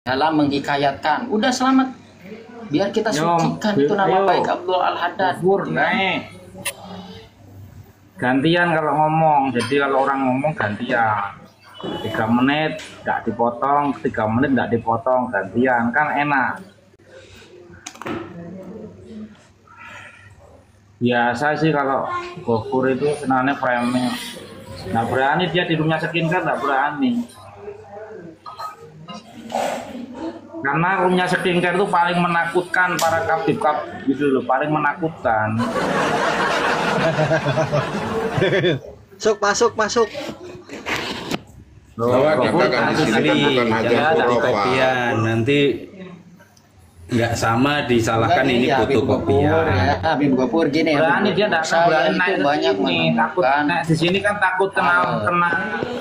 dalam menghikayatkan. Udah selamat. Biar kita sucikan itu nama baik Abdul Al-Haddad. Gantian kalau ngomong. Jadi kalau orang ngomong gantian. 3 menit nggak dipotong, 3 menit nggak dipotong, gantian kan enak. Biasa sih kalau Gofur itu senangnya framing. Nggak berani dia di roomnya skincare, nggak berani. Karena roomnya skincare itu paling menakutkan para kapib gitu loh, paling menakutkan. Masuk. Bahwa katakan di sini kan bukan hajat kopian, nanti nggak sama disalahkan ini fotokopian. Habib Gofur gini ya. Berani dia nggak berani naik banyak ini, takut naik di sini kan takut kena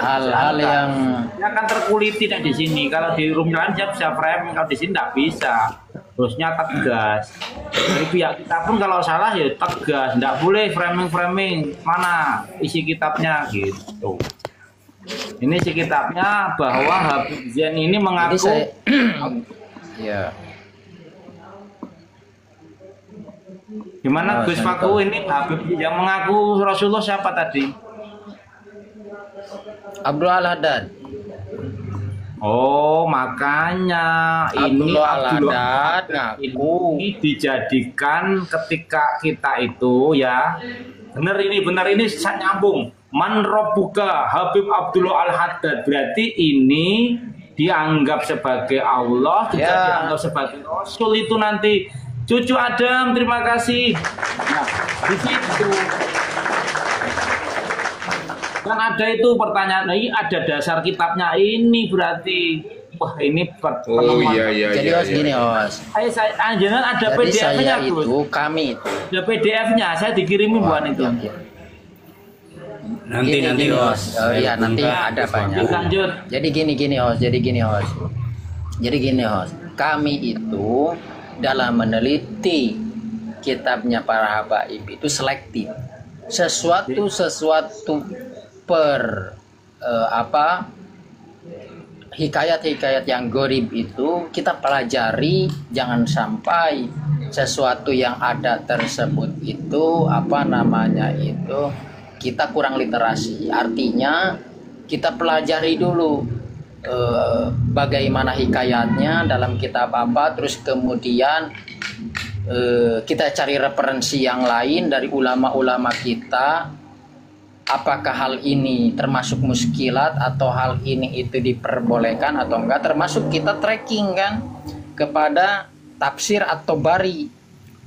hal-hal yang dia kan terkuliti di sini. Kalau di room lain dia bisa framing, kalau di sini nggak bisa. Terusnya tegas. Dari pihak kita pun kalau salah ya tegas, nggak boleh framing mana isi kitabnya gitu. Ini isi kitabnya bahwa Habib Zain ini mengaku ya. Gimana Gus Faku ini Habib yang mengaku Rasulullah siapa tadi? Abdul Al-Haddad. Oh, makanya ini Abdul Al-Haddad ini dijadikan ketika kita itu ya. Benar ini saya nyambung. Man Rabbuka Habib Abdullah Al-Haddad, berarti ini dianggap sebagai Allah, tidak dianggap sebagai Rasul. Itu nanti cucu Adam, terima kasih. Nah, di situ kan ada itu pertanyaan, ini ada dasar kitabnya ini berarti. Wah ini iya. Jadi gini saya ada PDF-nya itu kami ada PDF-nya, saya dikirimin bukan itu. Nanti Os. Oh iya nanti ada banyak. Lanjut. Jadi gini Os. Kami itu dalam meneliti kitabnya para habaib itu selektif. Sesuatu hikayat-hikayat yang gharib itu kita pelajari, jangan sampai sesuatu yang ada tersebut itu kita kurang literasi. Artinya kita pelajari dulu bagaimana hikayatnya dalam kitab apa, terus kemudian kita cari referensi yang lain dari ulama-ulama kita. Apakah hal ini termasuk muskilat atau hal ini itu diperbolehkan atau enggak, termasuk kita tracking kan kepada tafsir At-Tabari.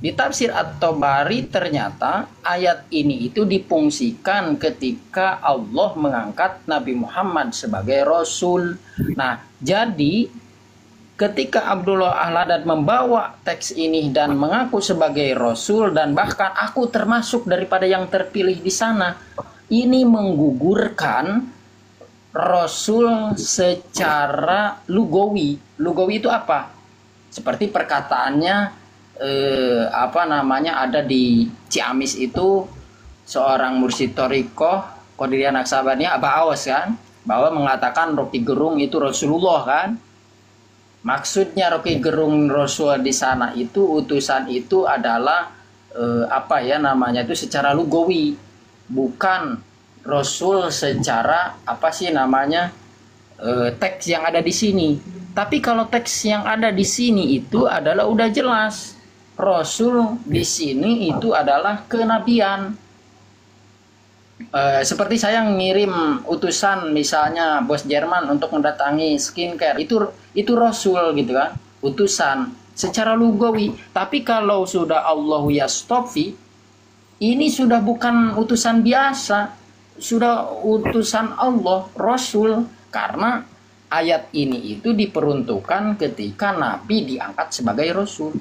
Di tafsir At-Tabari ternyata ayat ini itu difungsikan ketika Allah mengangkat Nabi Muhammad sebagai Rasul. Nah, jadi ketika Abdullah Al-Haddad membawa teks ini dan mengaku sebagai Rasul dan bahkan aku termasuk daripada yang terpilih di sana, ini menggugurkan Rasul secara lugawi. Lugawi itu apa? Seperti perkataannya ada di Ciamis itu seorang mursyid thariqah Qadiriyah Naqsabandiyah Aba Awas kan, bahwa mengatakan Rocky Gerung itu Rasulullah kan. Maksudnya Rocky Gerung Rasul di sana itu utusan itu adalah itu secara lugawi, bukan Rasul secara teks yang ada di sini. Tapi kalau teks yang ada di sini itu adalah udah jelas Rasul di sini itu adalah kenabian. Seperti saya ngirim utusan misalnya bos Jerman untuk mendatangi skincare, itu Rasul gitu kan, utusan secara lugawi. Tapi kalau sudah Allahu yastofi, ini sudah bukan utusan biasa, sudah utusan Allah, Rasul, karena ayat ini itu diperuntukkan ketika Nabi diangkat sebagai Rasul.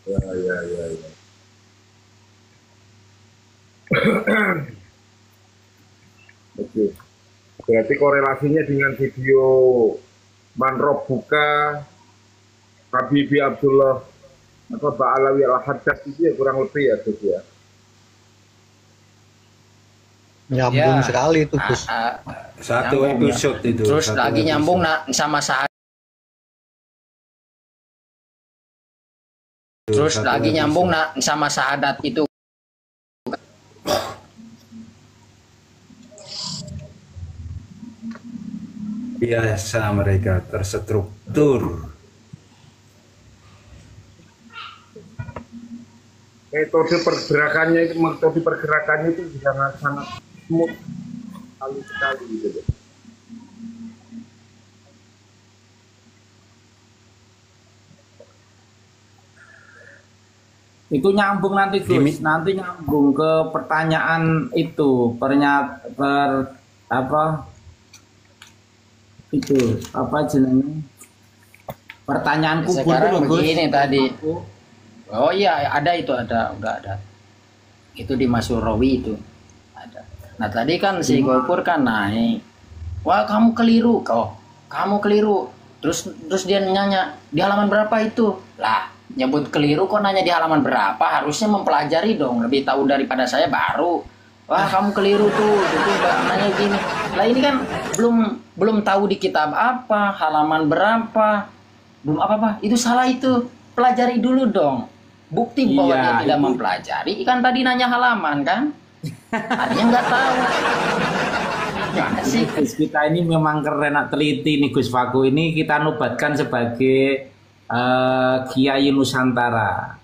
Ya. Oke. Berarti korelasinya dengan video Man Rabbuka Habib Abdullah atau Ba'alawi Al-Haddad itu ya kurang lebih ya Gus ya. Nyambung Ya. sekali itu, Gus. Satu Nyambung, ya. episode itu. Terus satu lagi episode. nyambung sama sahadat. Terus Satu lagi episode. nyambung sama sahadat itu. Biasa mereka terstruktur. metode pergerakannya itu sangat smooth sekali gitu. Itu nyambung nanti Gus, nanti nyambung ke pertanyaan itu, apa jenenge? Pertanyaan kubur Sekarang itu Gus. begini tadi. Oh iya, ada itu, udah ada. Itu di Mas Surawi itu ada. Nah tadi kan si Gopur kan naik. Wah kamu keliru kok, kamu keliru. Terus dia nanya di halaman berapa itu? Lah nyebut keliru kok nanya di halaman berapa? Harusnya mempelajari dong, lebih tahu daripada saya baru. Wah kamu keliru tuh, itu nanya gini. Lah ini kan belum tahu di kitab apa, halaman berapa, belum apa-apa. Itu salah itu, pelajari dulu dong. Bukti bahwa Iya, dia tidak itu. mempelajari, kan tadi nanya halaman kan? Artinya nggak tahu. Gimana sih? Gus, kita ini memang keren, teliti nih Gus Faku ini kita nobatkan sebagai Kiai Nusantara.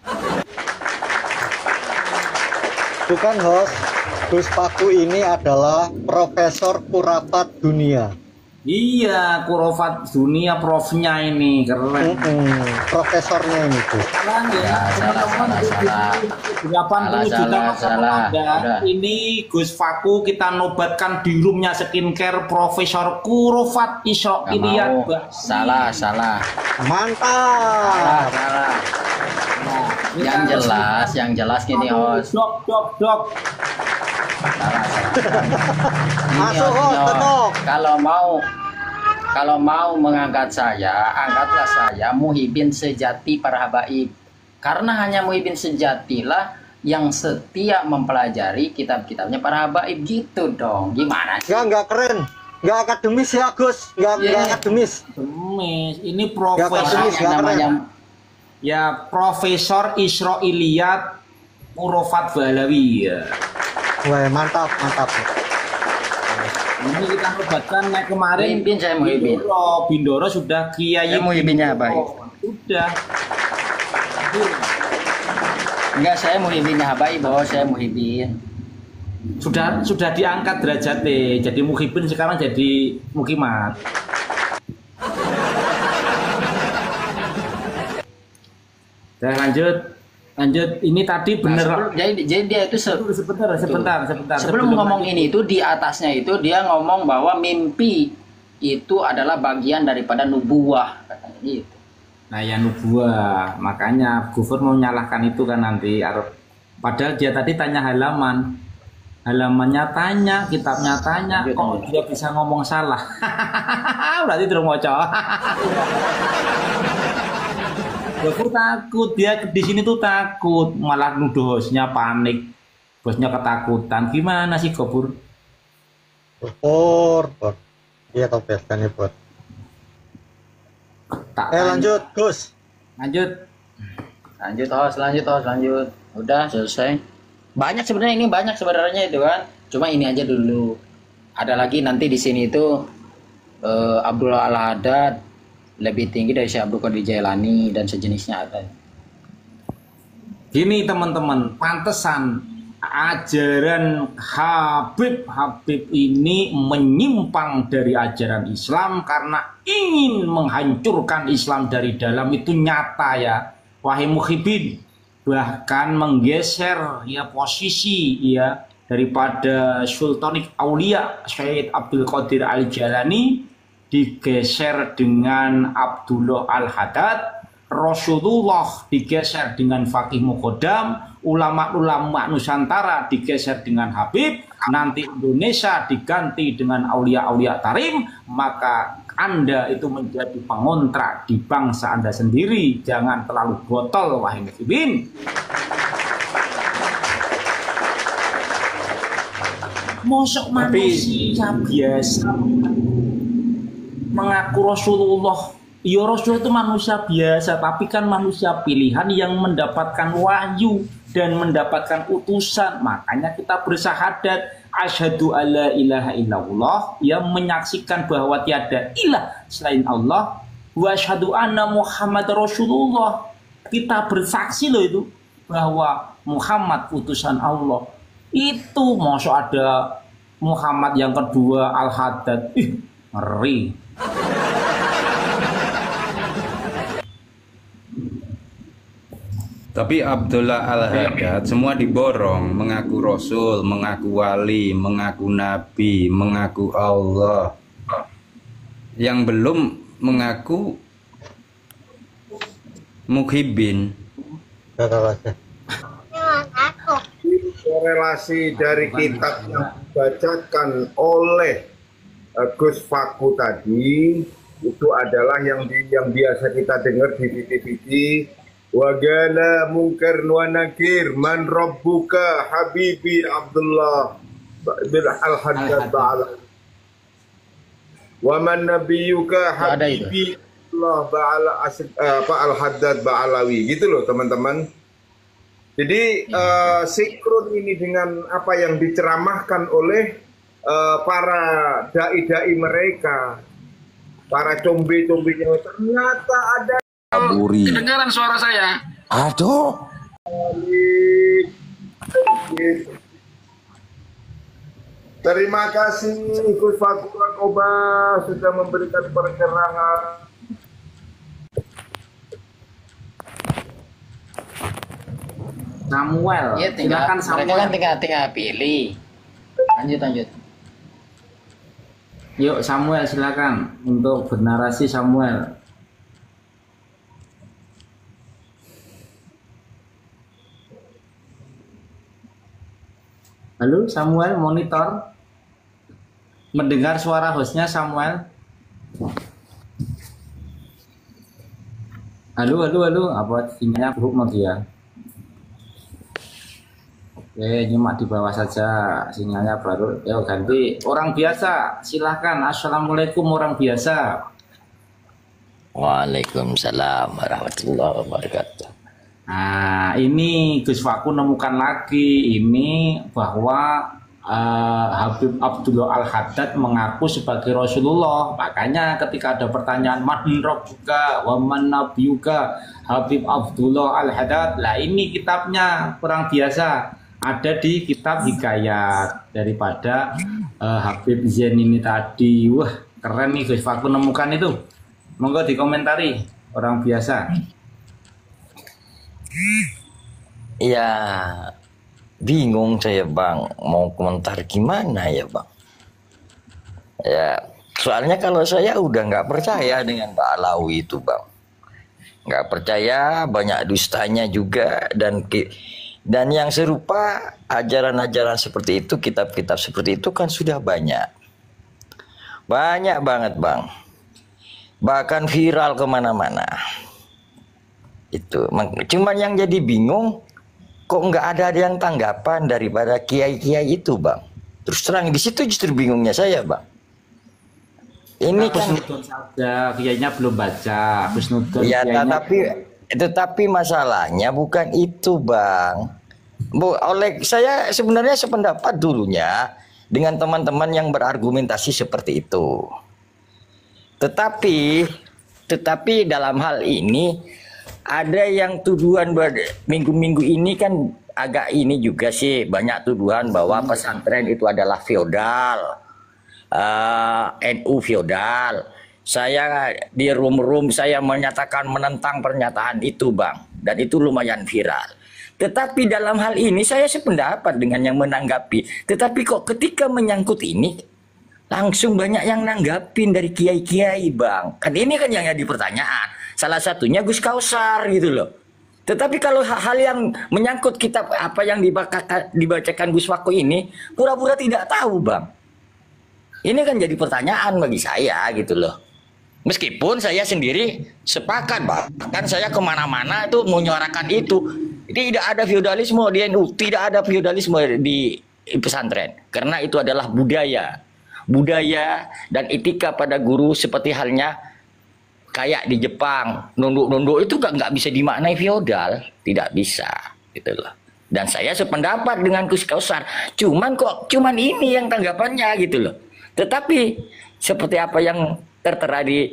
Bukan host, Gus Paku ini adalah Profesor Kurapat Dunia. Iya, kurofat dunia profnya ini keren. Profesornya ini, Gus. Salah ya, salah. 80 juta Salah. Udah. Ini Gus Faku kita nobatkan di roomnya skincare Profesor Kurofat Isra Nggak Iliyat. mau. Salah. Mantap. Salah. Yang jelas gini host. Dok. Masuk, host, tenang. Kalau mau mengangkat saya, angkatlah saya Muhibin sejati para habaib. Karena hanya Muhibin sejatilah yang setia mempelajari kitab-kitabnya para habaib gitu dong. Gimana sih? Nggak keren. Nggak akademis ya, Gus. Nggak akademis. Demis, ini Nggak akademis, nggak namanya keren. ya Profesor Isra Iliyat Kurofat Balawi ya. Wah, mantap. Ini kita nobatkan naik kemarin. Muhibin, saya Muhibin. Bindoro sudah Kiai. Saya Muhibinnya baik. Sudah. Enggak, saya Muhibinnya habaib, bos. Saya Muhibin. Sudah diangkat derajatnya. Jadi Muhibin sekarang jadi Mukimat. Dan lanjut. Ini tadi bener. Jadi dia itu Sebentar. sebelum ngomong ini itu di atasnya itu dia ngomong bahwa mimpi itu adalah bagian daripada nubuah katanya gitu. Nah ya nubuah, makanya Gufur mau nyalahkan itu kan nanti. Padahal dia tadi tanya halamannya tanya, kitabnya tanya, kok dia bisa ngomong salah? Berarti terus ngocok. Gufur takut, dia di sini tuh takut, malah nuduh hostnya panik, bosnya ketakutan. Gimana sih Gufur? Bor. Iya, topes kan ya, Bor. Lanjut, Gus. Lanjut host. Udah selesai. Banyak sebenarnya itu kan. Cuma ini aja dulu. Ada lagi nanti di sini itu Abdullah Al-Haddad lebih tinggi dari Syekh Abdul Qadir Jailani dan sejenisnya ada. Gini teman-teman, pantesan ajaran Habib ini menyimpang dari ajaran Islam karena ingin menghancurkan Islam dari dalam, itu nyata ya, wahai muhibin. Bahkan menggeser ya posisi ya daripada Sultanik Aulia Syed Abdul Qadir Al Jailani digeser dengan Abdullah Al-Haddad, Rasulullah digeser dengan Faqih Muqaddam, ulama-ulama Nusantara digeser dengan Habib, nanti Indonesia diganti dengan aulia-aulia tarim, maka Anda itu menjadi pengontrak di bangsa Anda sendiri. Jangan terlalu botol, wahai muhibin. Mosok manusia biasa mengaku Rasulullah. Ya Rasul itu manusia biasa, tapi kan manusia pilihan yang mendapatkan wahyu dan mendapatkan utusan. Makanya kita bersyahadat asyhadu alla ilaha illallah, yang menyaksikan bahwa tiada ilah selain Allah, wa asyhadu anna Muhammad Rasulullah. Kita bersaksi loh itu bahwa Muhammad utusan Allah. Itu masuk ada Muhammad yang kedua Al-Haddad. Ih, ngeri. Tapi Abdullah Al-Haddad semua diborong, mengaku Rasul, mengaku wali, mengaku Nabi, mengaku Allah. Yang belum mengaku Muhibin. Korelasi dari kitab yang dibacakan oleh Gus Faku tadi itu adalah yang biasa kita dengar di TV-TV. Wagala mungkar wa nakir man rabbuka habibi Abdullah bin Al-Haddad Ba'alawi wa man nabiyuka habibi Allah Al-Haddad Ba'alawi, gitu loh teman-teman. Jadi sinkron ini dengan apa yang diceramahkan oleh para dai-dai mereka, para combe-combenya. Ternyata ada Buri. Kedengaran suara saya? Aduh. Terima kasih Gus Faku Rakoba sudah memberikan pencerahan. Samuel, Ya, silakan Samuel. mereka kan tinggal pilih. Lanjut. Yuk Samuel, silakan untuk bernarasi Samuel. Halo Samuel, monitor. Mendengar suara hostnya Samuel. Halo. Apa sinyalnya buruk mau dia? Oke, nyimak di bawah saja. Sinyalnya baru. Yuk ganti. Orang biasa, silahkan. Assalamualaikum orang biasa. Waalaikumsalam warahmatullahi wabarakatuh. Nah, ini Gus Faku nemukan lagi ini bahwa Habib Abdullah Al-Haddad mengaku sebagai Rasulullah. Makanya ketika ada pertanyaan man rabbuka wa man nabiyuka Habib Abdullah Al-Haddad, lah ini kitabnya kurang biasa. Ada di kitab Hikayat daripada Habib Zain ini tadi. Wah, keren nih Gus Faku nemukan itu. Monggo dikomentari orang biasa. Ya, bingung saya Bang, mau komentar gimana ya Bang. Ya, soalnya kalau saya udah nggak percaya dengan Pak Alawi itu Bang. Nggak percaya, banyak dustanya juga, dan yang serupa ajaran-ajaran seperti itu, kitab-kitab seperti itu kan sudah banyak. Banyak banget Bang. Bahkan viral kemana-mana. Itu cuman yang jadi bingung, kok nggak ada yang tanggapan daripada kiai-kiai itu Bang. Terus terang di situ justru bingungnya saya Bang. Ini kan saja kiainya belum baca Husnudon. Ya, tetapi masalahnya bukan itu Bang. Oleh saya sebenarnya sependapat dulunya dengan teman-teman yang berargumentasi seperti itu. Tetapi dalam hal ini ada yang tuduhan minggu-minggu ini kan agak ini juga sih, banyak tuduhan bahwa pesantren itu adalah feodal, NU feodal. Saya di room saya menyatakan menentang pernyataan itu Bang, dan itu lumayan viral. Tetapi dalam hal ini saya sependapat dengan yang menanggapi. Tetapi kok ketika menyangkut ini langsung banyak yang nanggapin dari kiai-kiai Bang. Kan ini kan yang jadi pertanyaan. Salah satunya Gus Kausar gitu loh. Tetapi kalau hal yang menyangkut kitab apa yang dibacakan Gus Faku ini, pura-pura tidak tahu Bang. Ini kan jadi pertanyaan bagi saya gitu loh. Meskipun saya sendiri sepakat bahkan saya kemana-mana itu menyuarakan itu. Tidak ada feodalisme di NU, tidak ada feodalisme di pesantren karena itu adalah budaya dan etika pada guru seperti halnya kayak di Jepang nunduk-nunduk itu nggak bisa dimaknai feodal, tidak bisa gitu loh. Dan saya sependapat dengan Gus Kausar, cuman ini yang tanggapannya gitu loh. Tetapi seperti apa yang tertera di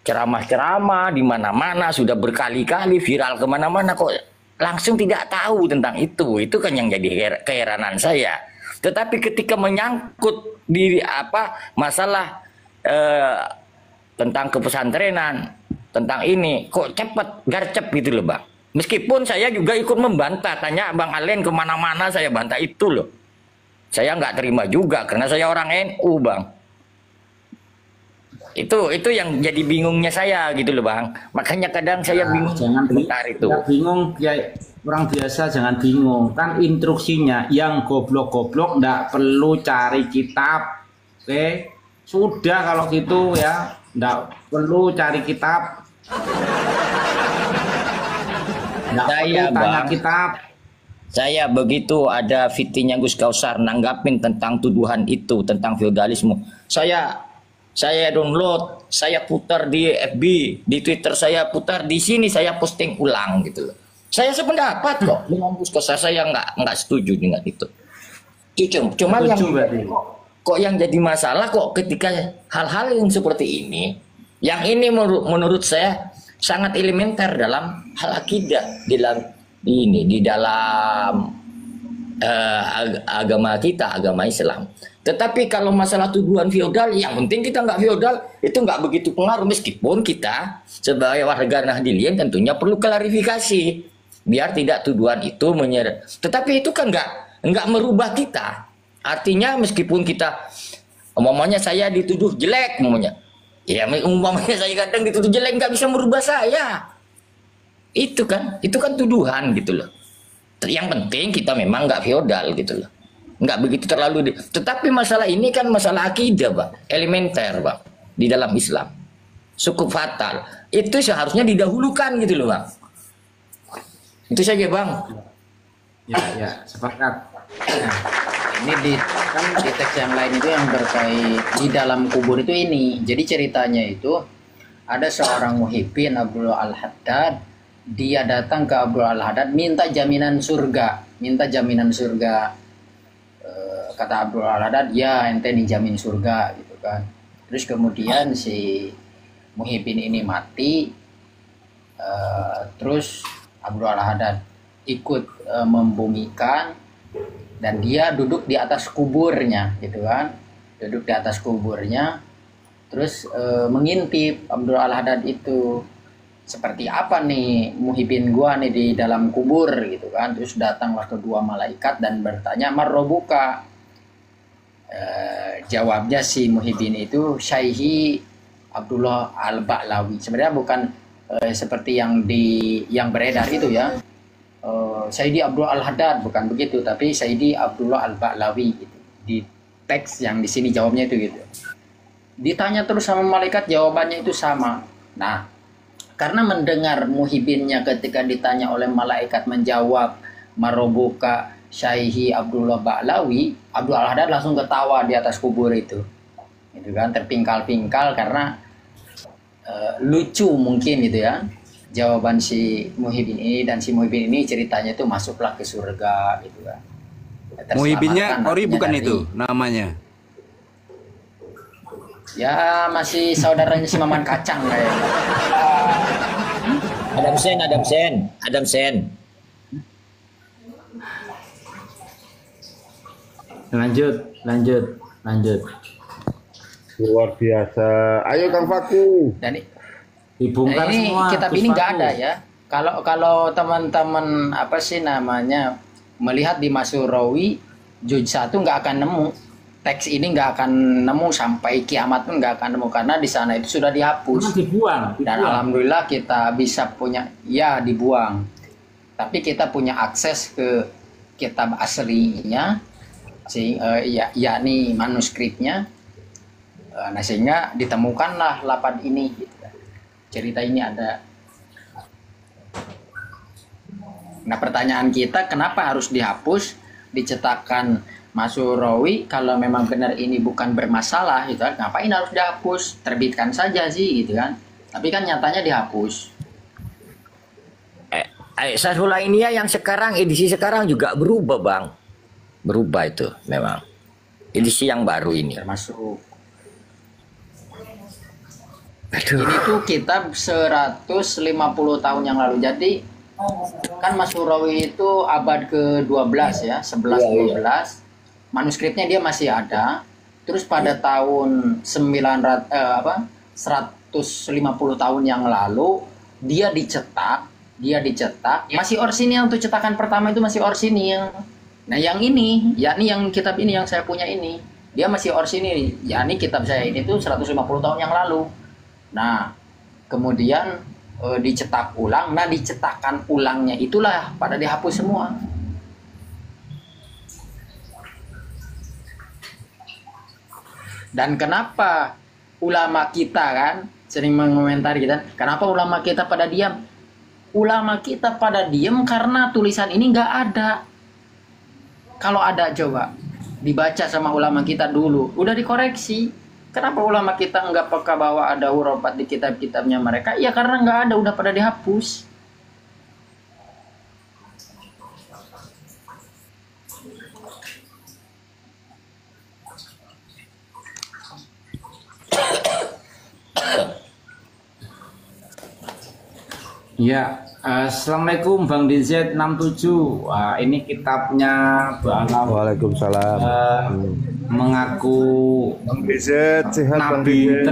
ceramah-ceramah di mana-mana sudah berkali-kali viral kemana-mana, kok langsung tidak tahu tentang itu kan yang jadi keheranan saya. Tetapi ketika menyangkut di masalah tentang kepesantrenan, tentang ini kok cepet garcep gitu loh Bang. Meskipun saya juga ikut membantah, tanya Bang Alen kemana-mana saya bantah itu loh. Saya nggak terima juga karena saya orang NU Bang. Itu yang jadi bingungnya saya gitu loh Bang. Makanya kadang saya bingung. Jangan bentar itu. Bingung ya, orang biasa jangan bingung. Kan instruksinya yang goblok-goblok nggak perlu cari kitab. Oke, sudah kalau gitu ya, nggak perlu cari kitab. Nggak perlu tanya kitab. Saya begitu ada fitinya Gus Kausar nanggapin tentang tuduhan itu tentang feodalisme. Saya download, saya putar di FB, di Twitter saya putar, di sini saya posting ulang gitu loh. Saya sependapat kok dengan Gus Kausar, saya nggak setuju dengan itu. Cuma yang jadi masalah kok ketika hal-hal yang seperti ini, yang ini menurut saya sangat elementer dalam hal akidah di dalam agama kita, agama Islam. Tetapi kalau masalah tuduhan feodal, yang penting kita nggak feodal, itu nggak begitu pengaruh. Meskipun kita sebagai warga Nahdliyin tentunya perlu klarifikasi, biar tidak tuduhan itu menyeret. Tetapi itu kan nggak merubah kita. Artinya meskipun kita, umpamanya saya dituduh jelek, ya umpamanya saya kadang dituduh jelek, nggak bisa merubah saya. Itu kan tuduhan gitu loh. Yang penting kita memang nggak feodal gitu loh. Nggak begitu terlalu tetapi masalah ini kan masalah akidah Bang, elementer Bang, di dalam Islam cukup fatal, itu seharusnya didahulukan gitu loh Bang. Itu saja Bang. Ya sepakat. Ini di teks yang lain itu yang terkait di dalam kubur itu ini. Jadi ceritanya itu ada seorang muhibbin Abdullah Al-Haddad, dia datang ke Abdullah Al-Haddad minta jaminan surga. Kata Abdullah Al-Haddad, ya ente dijamin surga gitu kan. Terus kemudian si muhibbin ini mati, terus Abdullah Al-Haddad ikut membumikan, dan dia duduk di atas kuburnya gitu kan, terus mengintip Abdullah Al-Haddad itu, seperti apa nih muhibbin gua nih di dalam kubur gitu kan. Terus datanglah kedua malaikat dan bertanya, marrobuka. Jawabnya si muhibbin itu, Syaihi Abdullah Al-Ba'lawi. Sebenarnya bukan seperti yang beredar itu ya, Sayyidi Abdullah Al-Haddad, bukan begitu, tapi Sayyidi Abdullah Al-Ba'lawi gitu. Di teks yang di sini jawabnya itu gitu. Ditanya terus sama malaikat, jawabannya itu sama. Nah, karena mendengar muhibbinnya ketika ditanya oleh malaikat menjawab marobuka Syaihi Abdullah Ba'lawi, Abdullah Al-Haddad langsung ketawa di atas kubur itu kan, terpingkal-pingkal karena lucu mungkin gitu ya jawaban si muhibbin ini. Dan si muhibbin ini ceritanya itu masuklah ke surga gitu kan. Muhibbinnya Ori bukan itu namanya? Ya masih saudaranya si Maman Kacang kayaknya. Adam Sen. Lanjut. Luar biasa. Ayo Kang Faku. Dan Dibongkar ini semua. kitab ini nggak ada ya. Kalau teman-teman melihat di Masurawi juz 1 nggak akan nemu. Teks ini nggak akan nemu sampai kiamat pun nggak akan nemu, karena di sana itu sudah dihapus. Dibuang. Dan alhamdulillah kita bisa punya, ya dibuang. Tapi kita punya akses ke kitab aslinya, yakni manuskripnya. Nah sehingga ditemukanlah lapan ini. Gitu. Cerita ini ada. Nah pertanyaan kita, kenapa harus dihapus, dicetakkan Mas Surawi kalau memang benar ini bukan bermasalah gitu kan, ngapain harus dihapus? Terbitkan saja sih gitu kan. Tapi kan nyatanya dihapus. Sarhul Ainiyah yang sekarang, edisi sekarang juga berubah Bang. Berubah itu memang. Edisi yang baru ini. Termasuk Aduh. ini tuh kitab 150 tahun yang lalu. Jadi kan Mas Surawi itu abad ke-12 ya, 11-12. Manuskripnya dia masih ada. Terus pada tahun 150 tahun yang lalu dia dicetak, masih orsinil untuk cetakan pertama itu masih orsinil. Nah, yang ini, yakni yang kitab ini yang saya punya ini, dia masih orsinil. Yakni kitab saya ini tuh 150 tahun yang lalu. Nah, kemudian dicetak ulang. Nah, dicetakan ulangnya itulah pada dihapus semua. Dan kenapa ulama kita kan sering mengomentari kita, kenapa ulama kita pada diam? Ulama kita pada diam karena tulisan ini nggak ada. Kalau ada coba dibaca sama ulama kita dulu, udah dikoreksi. Kenapa ulama kita nggak peka bahwa ada hurufat di kitab-kitabnya mereka? Ya karena nggak ada, udah pada dihapus. Ya, assalamualaikum Bang DZ 67. Wah, ini kitabnya Mbak Alam. Waalaikumsalam. Mengaku Bang DZ sehat Bang Nabi DZ.